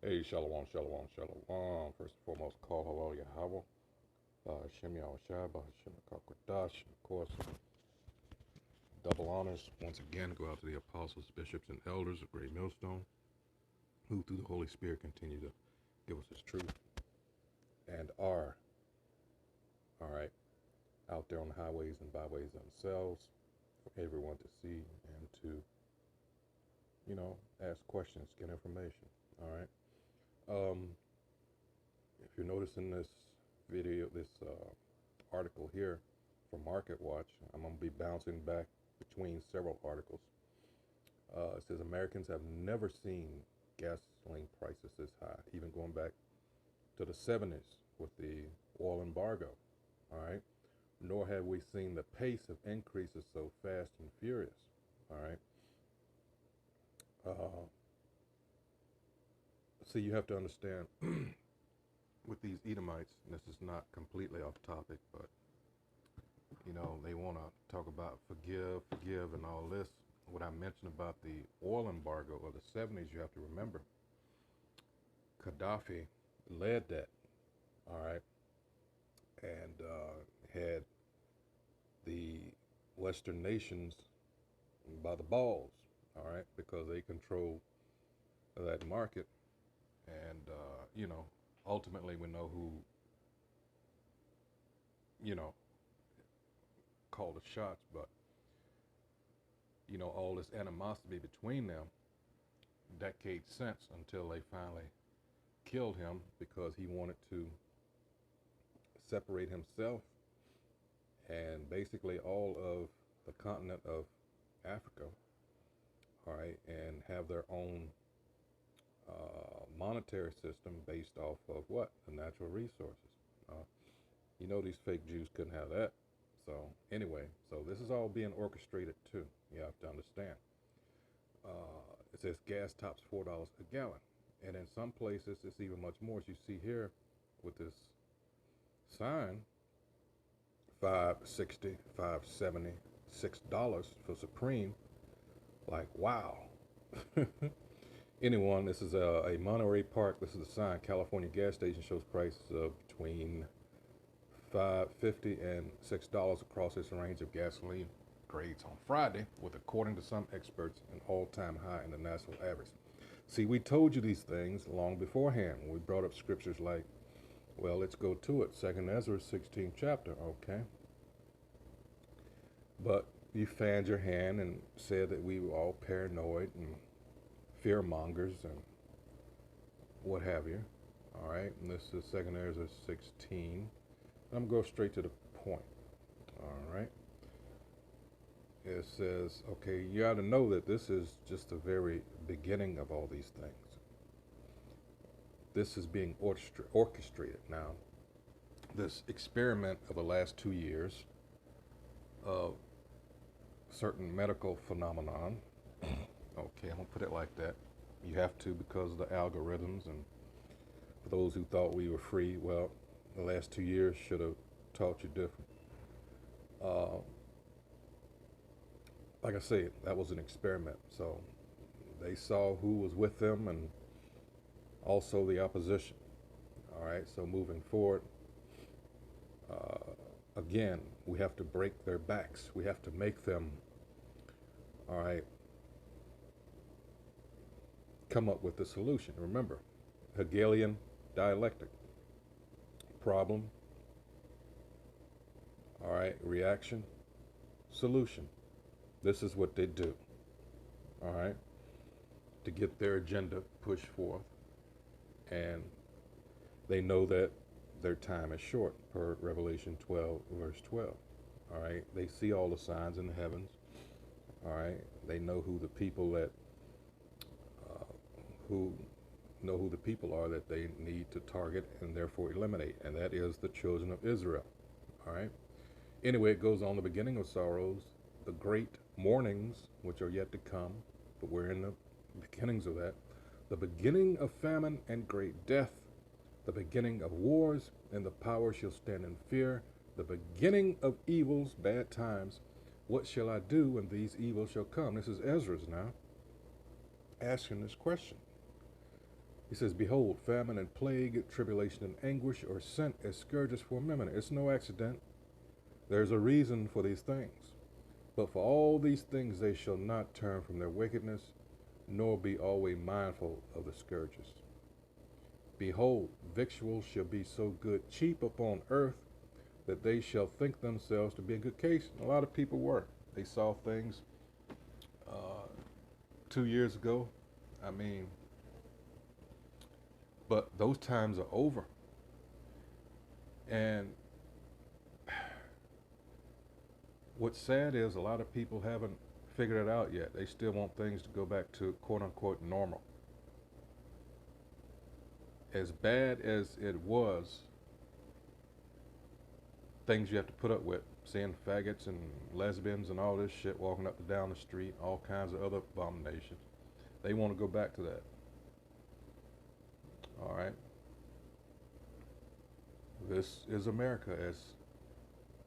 Hey, shalom, shalom, shalom. First and foremost, call halal Yahweh, Hashem Yahushua, Hashem Kakwadash. Of course, double honors once again go out to the apostles, bishops, and elders of Great Millstone, who through the Holy Spirit continue to give us His truth and are, all right, out there on the highways and byways themselves for everyone to see and to, ask questions, get information, all right. If you're noticing this video, this article here from Market Watch, I'm going to be bouncing back between several articles. It says Americans have never seen gasoline prices this high, even going back to the 70s with the oil embargo, all right? Nor have we seen the pace of increases so fast and furious, all right? See, you have to understand with these Edomites, and this is not completely off topic, but they want to talk about forgive, and all this. What I mentioned about the oil embargo of the 70s, you have to remember, Gaddafi led that, all right, and had the Western nations by the balls, all right, because they control that market. And, ultimately we know who, called the shots, but, all this animosity between them decades since until they finally killed him because he wanted to separate himself and basically all of the continent of Africa, all right, and have their own monetary system based off of what? The natural resources. These fake Jews couldn't have that. So anyway, so this is all being orchestrated too. You have to understand. It says gas tops $4 a gallon. And in some places, it's even much more. As you see here with this sign, $5.60, $5.70, $6 for Supreme. Like, wow. Anyone, this is a Monterey Park. This is the sign. California gas station shows prices of between $5.50 and $6 across this range of gasoline grades on Friday, with, according to some experts, an all-time high in the national average. See, we told you these things long beforehand. We brought up scriptures like, well, let's go to it. 2nd Ezra, 16th chapter, okay? But you fanned your hand and said that we were all paranoid and fear mongers and what have you. All right, and this is 2nd Ezra 16. I'm going to go straight to the point. All right. It says, okay, you got to know that this is just the very beginning of all these things. This is being orchestrated now. This experiment of the last 2 years of certain medical phenomenon. Okay, I'm going to put it like that. You have to, because of the algorithms, and for those who thought we were free, well, the last 2 years should have taught you different. Like I said, that was an experiment. So they saw who was with them and also the opposition. All right, so moving forward, again, we have to break their backs. We have to make them, all right, come up with the solution. Remember, Hegelian dialectic. Problem, all right, reaction, solution. This is what they do, all right, to get their agenda pushed forth. And they know that their time is short, per Revelation 12, verse 12. All right, they see all the signs in the heavens. All right, they know who the people that who know who the people are that they need to target and therefore eliminate, and that is the children of Israel. All right. Anyway, it goes on, the beginning of sorrows, the great mournings which are yet to come, but we're in the beginnings of that. The beginning of famine and great death, the beginning of wars, and the power shall stand in fear, the beginning of evils, bad times. What shall I do when these evils shall come? This is Ezra's now asking this question. He says, behold, famine and plague, tribulation and anguish are sent as scourges for a minute. It's no accident. There's a reason for these things. But for all these things they shall not turn from their wickedness, nor be always mindful of the scourges. Behold, victuals shall be so good, cheap upon earth, that they shall think themselves to be a good case. And a lot of people were. They saw things 2 years ago. I mean, but those times are over. And what's sad is a lot of people haven't figured it out yet. They still want things to go back to quote unquote normal. As bad as it was, things you have to put up with, seeing faggots and lesbians and all this shit walking up and down the street, all kinds of other abominations. They want to go back to that. All right. This is America, as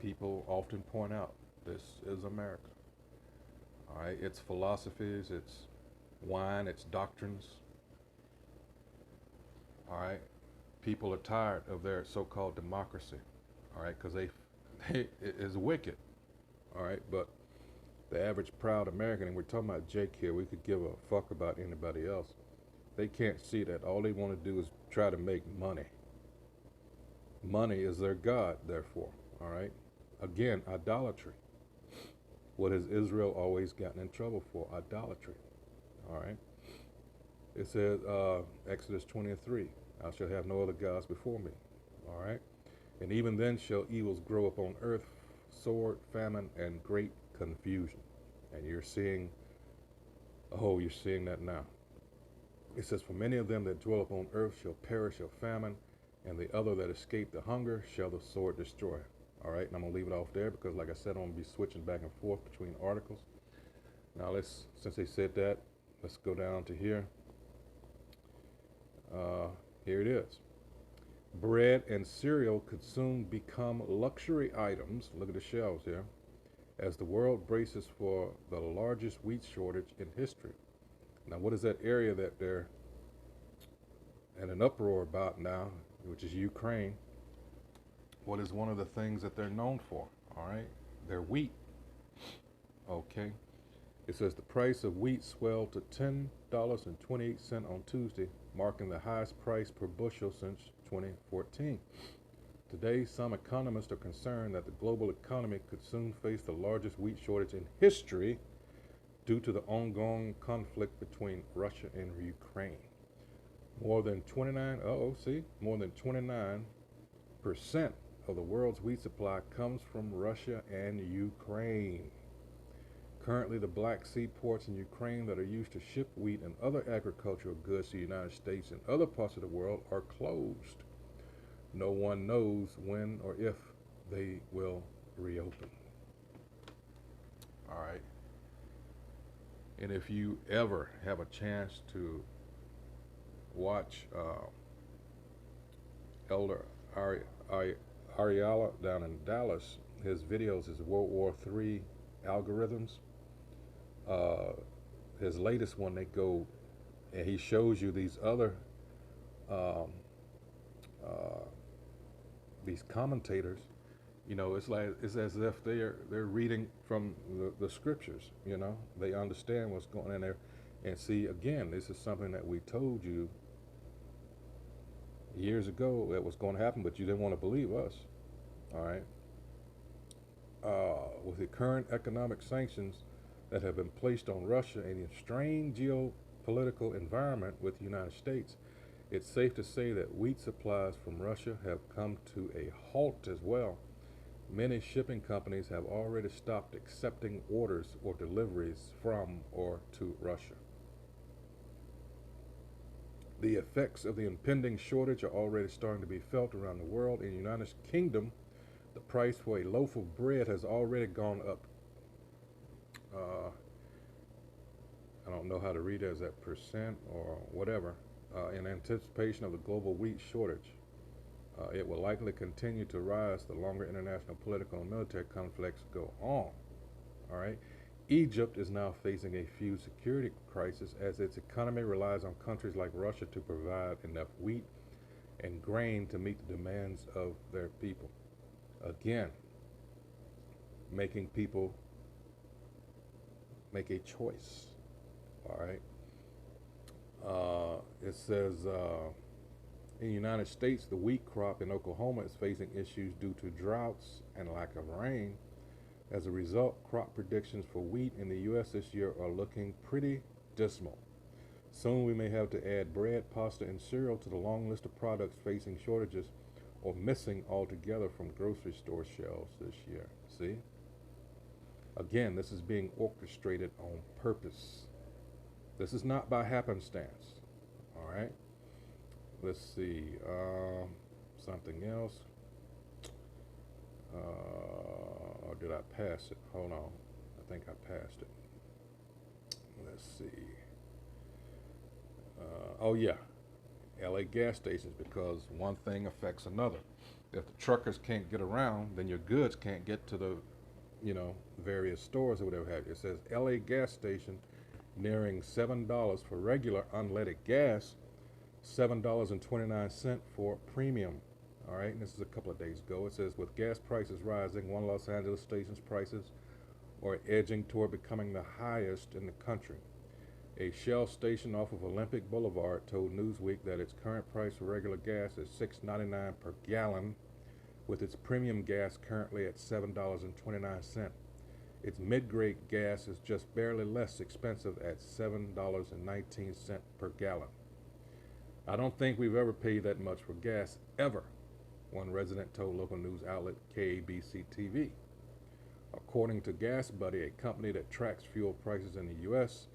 people often point out. This is America. All right. It's philosophies, it's wine, it's doctrines. All right. People are tired of their so-called democracy. All right, because it is wicked. All right, but the average proud American, and we're talking about Jake here, we could give a fuck about anybody else. They can't see that. All they want to do is try to make money. Money is their God, therefore. All right. Again, idolatry. What has Israel always gotten in trouble for? Idolatry. All right. It says, Exodus 20:3, I shall have no other gods before me. All right. And even then shall evils grow upon earth, sword, famine, and great confusion. And you're seeing that now. It says, for many of them that dwell upon earth shall perish of famine, and the other that escape the hunger shall the sword destroy. All right, and I'm going to leave it off there because, like I said, I'm going to be switching back and forth between articles. Now, since they said that, let's go down to here. Here it is. Bread and cereal could soon become luxury items. Look at the shelves here. As the world braces for the largest wheat shortage in history. Now, what is that area that they're in an uproar about now, which is Ukraine? What is one of the things that they're known for? All right, their wheat. Okay. It says the price of wheat swelled to $10.28 on Tuesday, marking the highest price per bushel since 2014. Today, some economists are concerned that the global economy could soon face the largest wheat shortage in history due to the ongoing conflict between Russia and Ukraine. More than 29% of the world's wheat supply comes from Russia and Ukraine. Currently, the Black Sea ports in Ukraine that are used to ship wheat and other agricultural goods to the United States and other parts of the world are closed. No one knows when or if they will reopen. All right. And if you ever have a chance to watch Elder Ariala down in Dallas, his videos, his World War III algorithms, his latest one, they go and he shows you these other these commentators. You know, it's as if they're reading from the scriptures. You know, they understand what's going on there. And see, again, this is something that we told you years ago that was going to happen, but you didn't want to believe us. All right. With the current economic sanctions that have been placed on Russia and the strained geopolitical environment with the United States, it's safe to say that wheat supplies from Russia have come to a halt as well. Many shipping companies have already stopped accepting orders or deliveries from or to Russia. The effects of the impending shortage are already starting to be felt around the world. In the United Kingdom, the price for a loaf of bread has already gone up. I don't know how to read it as that percent or whatever. In anticipation of the global wheat shortage, it will likely continue to rise the longer international political and military conflicts go on. All right. Egypt is now facing a food security crisis as its economy relies on countries like Russia to provide enough wheat and grain to meet the demands of their people. Again, making people make a choice. All right. It says in the United States, the wheat crop in Oklahoma is facing issues due to droughts and lack of rain. As a result, crop predictions for wheat in the U.S. this year are looking pretty dismal. Soon we may have to add bread, pasta, and cereal to the long list of products facing shortages or missing altogether from grocery store shelves this year. See? Again, this is being orchestrated on purpose. This is not by happenstance. All right? Let's see. Something else. Or did I pass it? Hold on. I think I passed it. Let's see. Oh, yeah. LA gas stations, because one thing affects another. If the truckers can't get around, then your goods can't get to the, various stores or whatever have you. It says LA gas station nearing $7 for regular unleaded gas, $7.29 for premium. All right, and this is a couple of days ago. It says with gas prices rising, one Los Angeles station's prices are edging toward becoming the highest in the country. A Shell station off of Olympic Boulevard told Newsweek that its current price for regular gas is $6.99 per gallon, with its premium gas currently at $7.29. Its mid-grade gas is just barely less expensive at $7.19 per gallon. I don't think we've ever paid that much for gas, ever, one resident told local news outlet KABC-TV. According to Gas Buddy, a company that tracks fuel prices in the U.S.,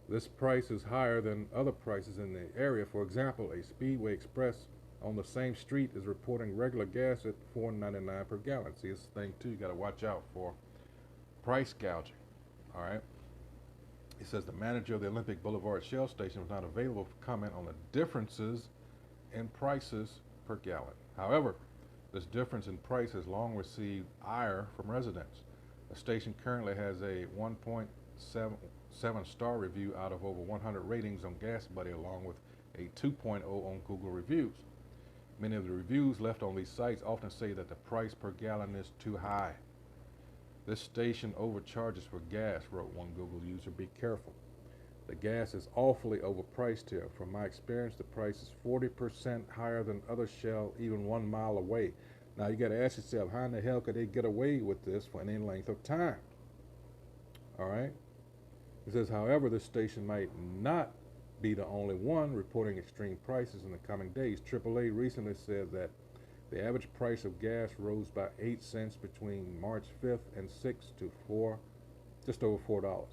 this price is higher than other prices in the area. For example, a Speedway Express on the same street is reporting regular gas at $4.99 per gallon. See, this thing too, you got to watch out for price gouging. All right. It says the manager of the Olympic Boulevard Shell station was not available for comment on the differences in prices per gallon. However, this difference in price has long received ire from residents. The station currently has a 1.7-star review out of over 100 ratings on Gas Buddy, along with a 2.0 on Google reviews. Many of the reviews left on these sites often say that the price per gallon is too high. This station overcharges for gas, wrote one Google user. Be careful. The gas is awfully overpriced here. From my experience, the price is 40% higher than other Shell, even 1 mile away. Now you got to ask yourself, how in the hell could they get away with this for any length of time? All right. It says, however, this station might not be the only one reporting extreme prices in the coming days. AAA recently said that the average price of gas rose by 8 cents between March 5th and 6th to just over $4.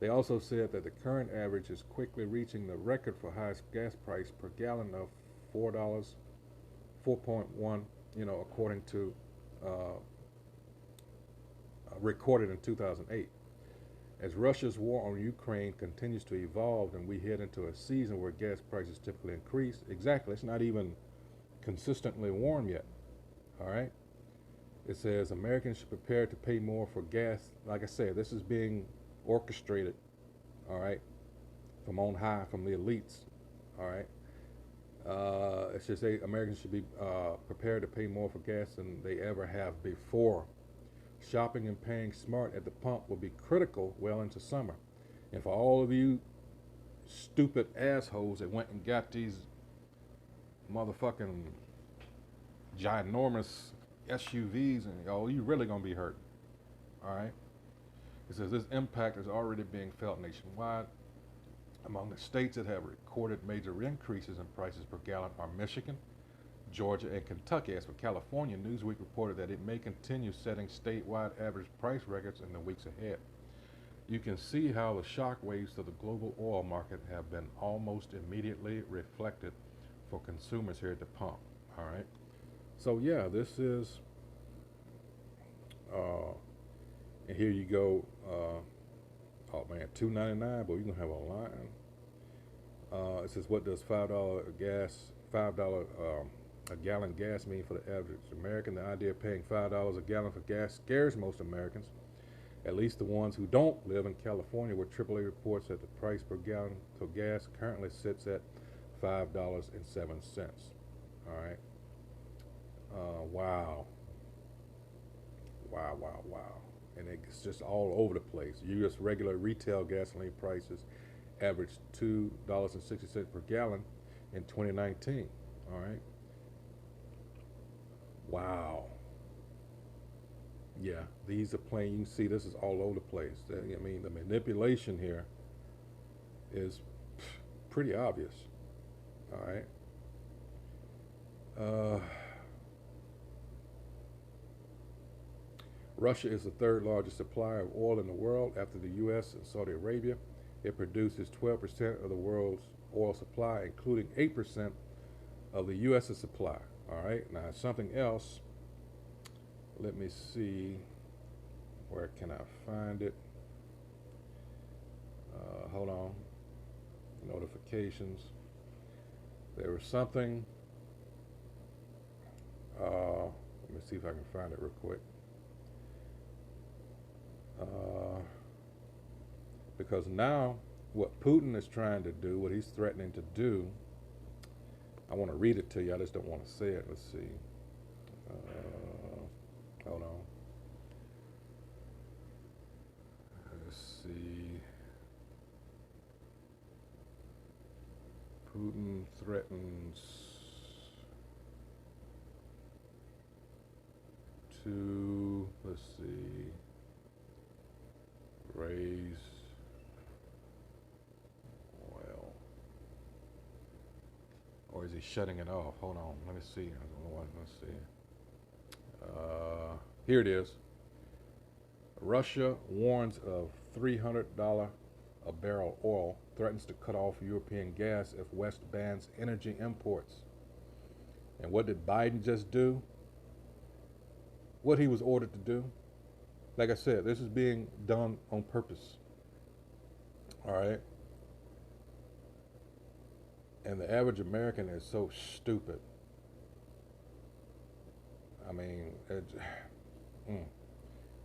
They also said that the current average is quickly reaching the record for highest gas price per gallon of $4.1, according to recorded in 2008. As Russia's war on Ukraine continues to evolve and we head into a season where gas prices typically increase, exactly, it's not even consistently warm yet. All right. It says Americans should prepare to pay more for gas. Like I said, this is being orchestrated, all right, from on high, from the elites. All right. It should say Americans should be prepared to pay more for gas than they ever have before. Shopping and paying smart at the pump will be critical well into summer. And for all of you stupid assholes that went and got these motherfucking ginormous SUVs, and you really gonna be hurting. All right. It says this impact is already being felt nationwide. Among the states that have recorded major increases in prices per gallon are Michigan, Georgia, and Kentucky. As for California, Newsweek reported that it may continue setting statewide average price records in the weeks ahead. You can see how the shock waves to the global oil market have been almost immediately reflected for consumers here at the pump. All right. So yeah, this is, and here you go. Oh man, $2.99, but you're gonna have a line. It says, what does $5 a gallon gas mean for the average American? The idea of paying $5 a gallon for gas scares most Americans. At least the ones who don't live in California, where AAA reports that the price per gallon for gas currently sits at $5.07. All right. Wow. Wow, wow, wow. And it's just all over the place. U.S. regular retail gasoline prices averaged $2.60 per gallon in 2019. All right. Wow. Yeah, these are plain. You can see this is all over the place. I mean, the manipulation here is pretty obvious. All right. Uh, Russia is the third largest supplier of oil in the world after the U.S. and Saudi Arabia. It produces 12% of the world's oil supply, including 8% of the U.S.'s supply. All right. Now, something else. Let me see. Where can I find it? Hold on. Notifications. There was something. Let me see if I can find it real quick. Because now, what Putin is trying to do, what he's threatening to do, I want to read it to you. I just don't want to say it. Let's see. Hold on. Let's see. Putin threatens to, let's see, raise oil. Or is he shutting it off? Hold on. Let me see. I don't know what. Let's see. Here it is. Russia warns of $300 a barrel oil, threatens to cut off European gas if West bans energy imports. And what did Biden just do? What he was ordered to do? Like I said, this is being done on purpose. All right? And the average American is so stupid. I mean,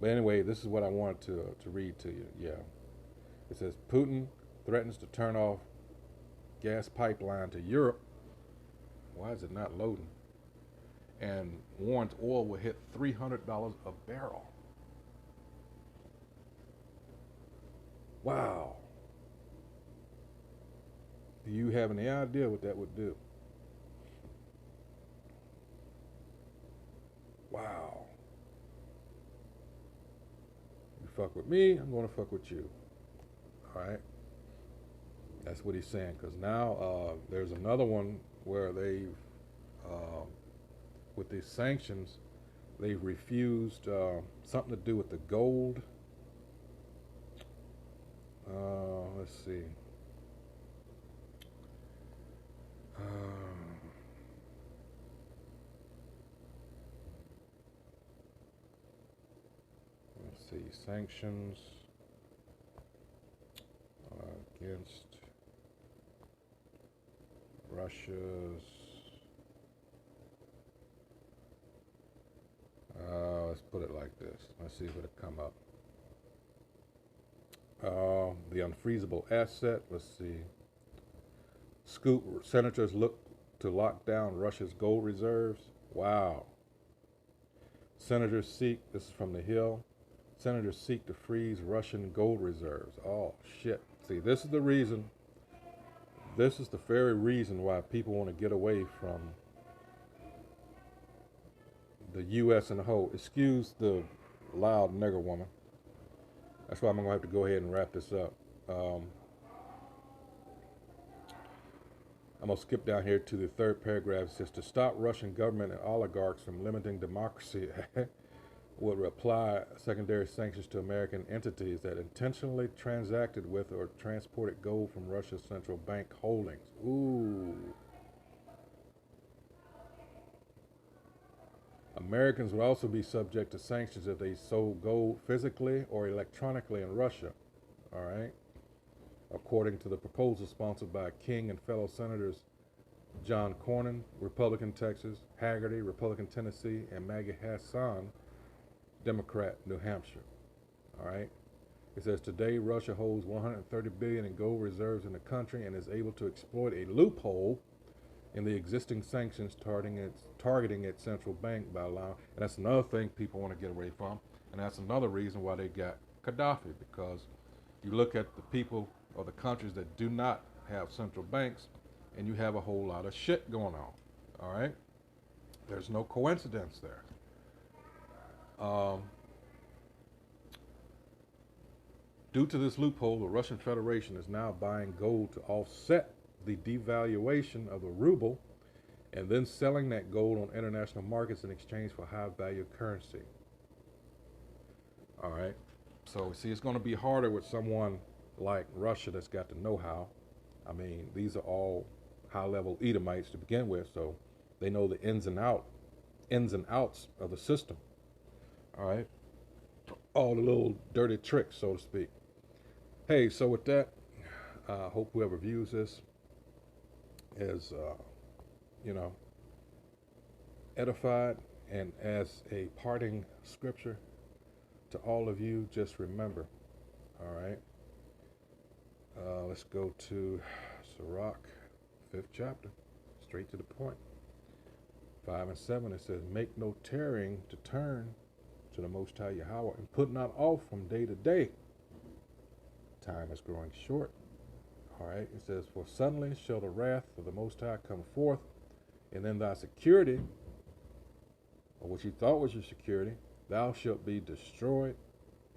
But anyway, this is what I wanted to read to you. Yeah. It says Putin threatens to turn off gas pipeline to Europe. Why is it not loading? And warns oil will hit $300 a barrel. Wow. Do you have any idea what that would do? Wow. You fuck with me, I'm going to fuck with you. All right. That's what he's saying. Because now there's another one where they've, with these sanctions, they've refused something to do with the gold. Let's see. Let's see. Sanctions against Russia's. Let's put it like this. Let's see if it'll come up. The unfreezable asset. Let's see. Scoop. Senators look to lock down Russia's gold reserves. Wow. Senators seek. This is from the Hill. Senators seek to freeze Russian gold reserves. Oh shit. See, this is the reason. This is the very reason why people want to get away from the U.S. in the whole. Excuse the loud nigger woman. That's why I'm going to have to go ahead and wrap this up. I'm going to skip down here to the third paragraph. It says, to stop Russian government and oligarchs from limiting democracy would apply secondary sanctions to American entities that intentionally transacted with or transported gold from Russia's central bank holdings. Ooh. Americans would also be subject to sanctions if they sold gold physically or electronically in Russia. All right. According to the proposal sponsored by King and fellow senators John Cornyn, Republican Texas, Haggerty, Republican Tennessee, and Maggie Hassan, Democrat New Hampshire. All right. It says today Russia holds 130 billion in gold reserves in the country and is able to exploit a loophole in the existing sanctions targeting its central bank by allowing. And that's another thing people want to get away from, and that's another reason why they got Gaddafi, because you look at the people or the countries that do not have central banks, and you have a whole lot of shit going on. All right, there's no coincidence there. Um, Due to this loophole, the Russian Federation is now buying gold to offset the devaluation of the ruble and then selling that gold on international markets in exchange for high value currency. All right. So, see, it's going to be harder with someone like Russia that's got the know how. I mean, these are all high level Edomites to begin with, so they know the ins and outs of the system. All right. All the little dirty tricks, so to speak. Hey, so with that, I hope whoever views this is, you know, edified. And as a parting scripture to all of you, just remember, all right, let's go to Sirach, 5th chapter, straight to the point. 5 and 7, it says, make no tarrying to turn to the Most High Yahweh, and put not off from day to day. Time is growing short. All right, it says, for suddenly shall the wrath of the Most High come forth, and then thy security, or what you thought was your security, thou shalt be destroyed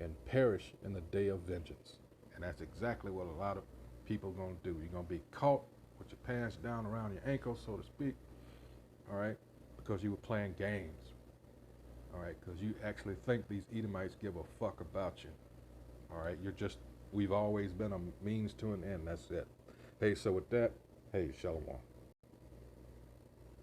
and perish in the day of vengeance. And that's exactly what a lot of people are going to do. You're going to be caught with your pants down around your ankles, so to speak, all right, because you were playing games, all right, because you actually think these Edomites give a fuck about you, all right. We've always been a means to an end. That's it. Hey, so with that, hey, shalom.